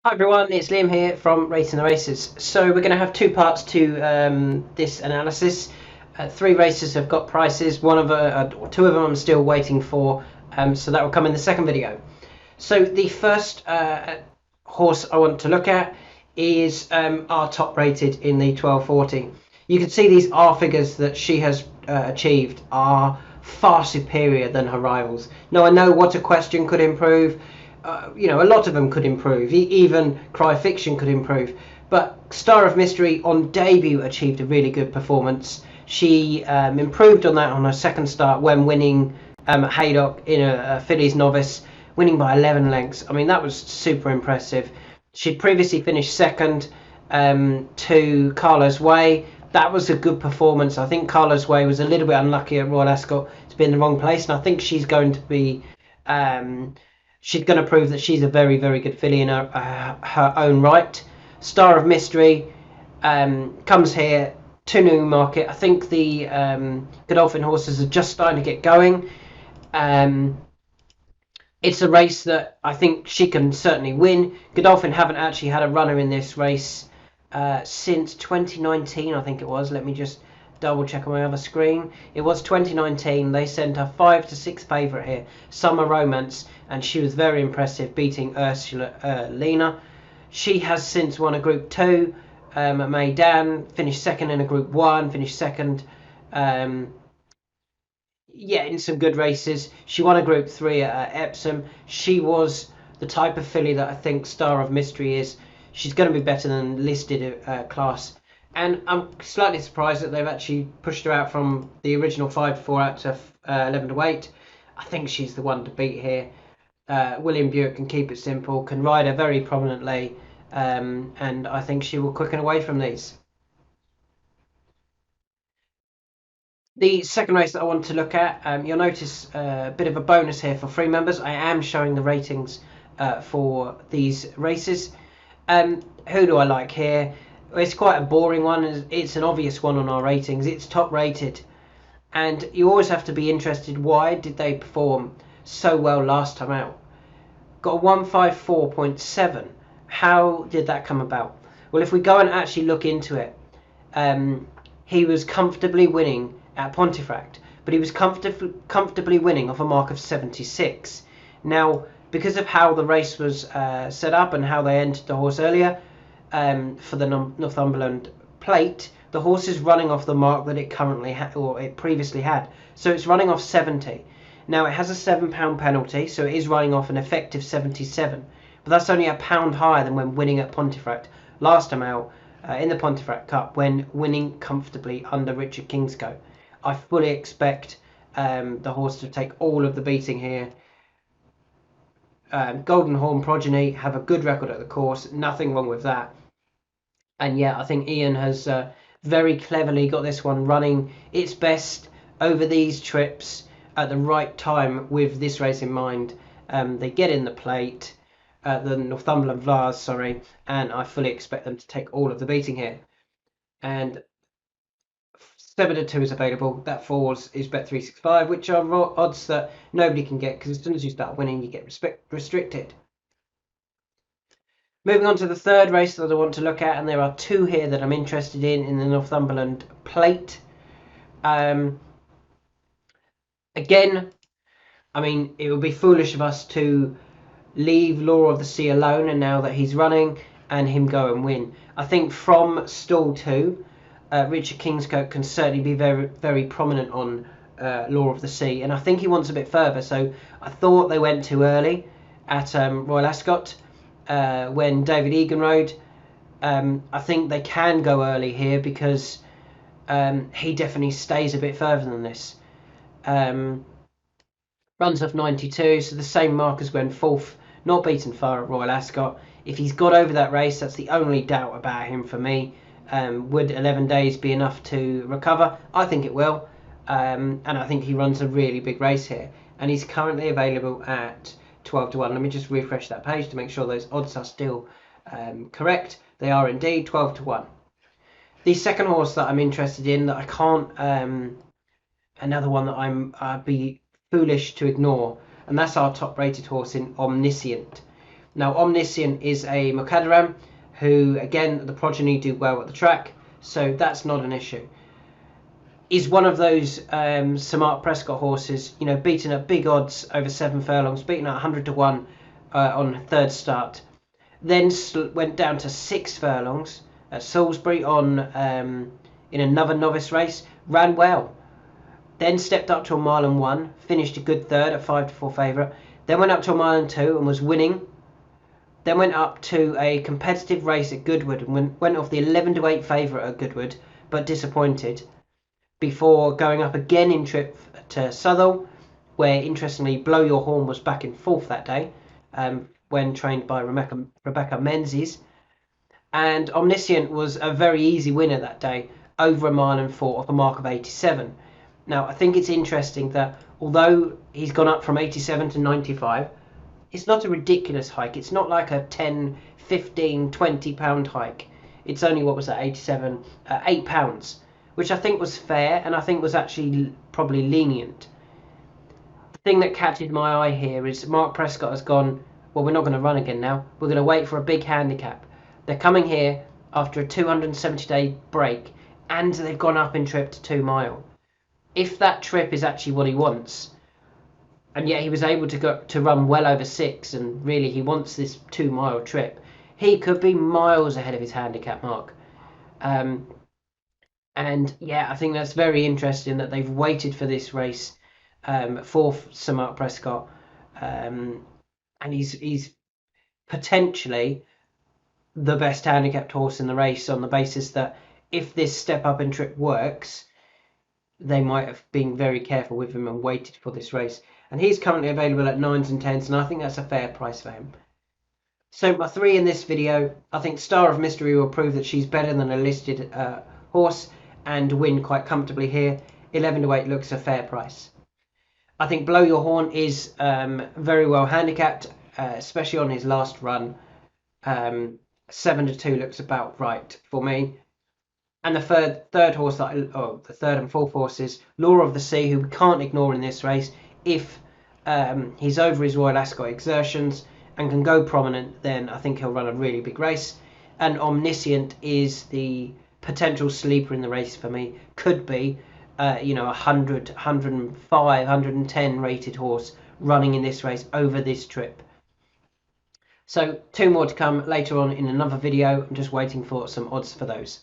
Hi everyone, it's Liam here from Rating the Races. So we're going to have two parts to this analysis. Three races have got prices. Two of them I'm still waiting for, so that will come in the second video. So the first horse I want to look at is our top rated in the 1240. You can see these R figures that she has achieved are far superior than her rivals. Now I know What a Question could improve. A lot of them could improve. Even Cry Fiction could improve. But Star of Mystery on debut achieved a really good performance. She improved on that on her second start when winning at Haydock in a fillies novice, winning by 11 lengths. I mean, that was super impressive. She'd previously finished second to Carlos Way. That was a good performance. I think Carlos Way was a little bit unlucky at Royal Ascot to be in the wrong place, and I think she's going to be she's going to prove that she's a very, very good filly in her own right. Star of Mystery comes here to Newmarket. I think the Godolphin horses are just starting to get going. It's a race that I think she can certainly win. Godolphin haven't actually had a runner in this race since 2019, I think it was. Let me just double check on my other screen. It was 2019. They sent her 5 to 6 favourite here, Summer Romance, and she was very impressive, beating Ursula Lena. She has since won a Group 2 at Meydan, finished second in a Group 1, finished second in some good races. She won a Group 3 at Epsom. She was the type of filly that I think Star of Mystery is. She's going to be better than listed class. And I'm slightly surprised that they've actually pushed her out from the original 5 to 4 out to 11 to 8. I think she's the one to beat here. William Buick can keep it simple, can ride her very prominently, and I think she will quicken away from these. The second race that I want to look at, you'll notice a bit of a bonus here for free members. I am showing the ratings for these races. Who do I like here? It's quite a boring one. It's an obvious one on our ratings. It's top rated. And you always have to be interested, why did they perform so well last time out? Got a 154.7. How did that come about? Well, if we go and actually look into it, he was comfortably winning at Pontefract, but he was comfortably winning off a mark of 76. Now, because of how the race was set up and how they entered the horse earlier for the Northumberland Plate, the horse is running off the mark that it currently had, or it previously had. So it's running off 70. Now it has a £7 penalty, so it is running off an effective 77. But that's only a pound higher than when winning at Pontefract last time out in the Pontefract Cup, when winning comfortably under Richard Kingscote. I fully expect the horse to take all of the beating here. Golden Horn progeny have a good record at the course, nothing wrong with that. And yeah, I think Ian has very cleverly got this one running its best over these trips at the right time with this race in mind. They get in the Plate, the Northumberland Vase, sorry, and I fully expect them to take all of the beating here. And 7 to 2 is available. That falls is Bet365, which are odds that nobody can get, because as soon as you start winning, you get restricted. Moving on to the third race that I want to look at, and there are two here that I'm interested in the Northumberland Plate. Again, I mean, it would be foolish of us to leave Law of the Sea alone, and now that he's running, and him go and win. I think from stall 2, Richard Kingscote can certainly be very, very prominent on Law of the Sea, and I think he wants a bit further. So I thought they went too early at Royal Ascot when David Egan rode. I think they can go early here because he definitely stays a bit further than this. Runs off 92, so the same mark as when fourth, not beaten far at Royal Ascot. If he's got over that race, that's the only doubt about him for me. Would 11 days be enough to recover? I think it will, and I think he runs a really big race here, and he's currently available at 12 to 1. Let me just refresh that page to make sure those odds are still correct. They are indeed 12 to 1. The second horse that I'm interested in, that I can't, another one that I'd be foolish to ignore, and that's our top rated horse in Omniscient. Now Omniscient is a Mokadaram who, again, the progeny do well at the track, so that's not an issue. Is one of those Sir Mark Prescott horses, you know, beaten at big odds over 7 furlongs, beaten at 100 to 1 on third start. Then went down to 6 furlongs at Salisbury on in another novice race, ran well. Then stepped up to a mile and 1, finished a good third at 5 to 4 favourite. Then went up to a mile and 2 and was winning. Then went up to a competitive race at Goodwood and went off the 11 to 8 favourite at Goodwood, but disappointed, before going up again in trip to Southall, where interestingly Blow Your Horn was back in 4th that day, when trained by Rebecca Menzies. And Omniscient was a very easy winner that day, over a mile and 4 off a mark of 87. Now, I think it's interesting that although he's gone up from 87 to 95, it's not a ridiculous hike. It's not like a 10, 15, 20 pound hike. It's only, what was that, 87, 8 pounds, which I think was fair, and I think was actually probably lenient. The thing that catches my eye here is Mark Prescott has gone, well, we're not going to run again now. We're going to wait for a big handicap. They're coming here after a 270-day break, and they've gone up in trip to 2 mile. If that trip is actually what he wants, and yet he was able to run well over 6, and really he wants this 2 mile trip, he could be miles ahead of his handicap mark. And yeah, I think that's very interesting that they've waited for this race for Sir Mark Prescott, and he's potentially the best handicapped horse in the race, on the basis that if this step up in trip works, they might have been very careful with him and waited for this race. And he's currently available at 9s and 10s, and I think that's a fair price for him. So my 3 in this video, I think Star of Mystery will prove that she's better than a listed horse and win quite comfortably here. 11 to 8 looks a fair price. I think Blow Your Horn is very well handicapped, especially on his last run. 7 to 2 looks about right for me. And the third horse, the third and fourth horses, Law of the Sea, who we can't ignore in this race. If he's over his Royal Ascot exertions and can go prominent, then I think he'll run a really big race. And Omniscient is the potential sleeper in the race for me. Could be, 100, 105, 110 rated horse running in this race over this trip. So 2 more to come later on in another video. I'm just waiting for some odds for those.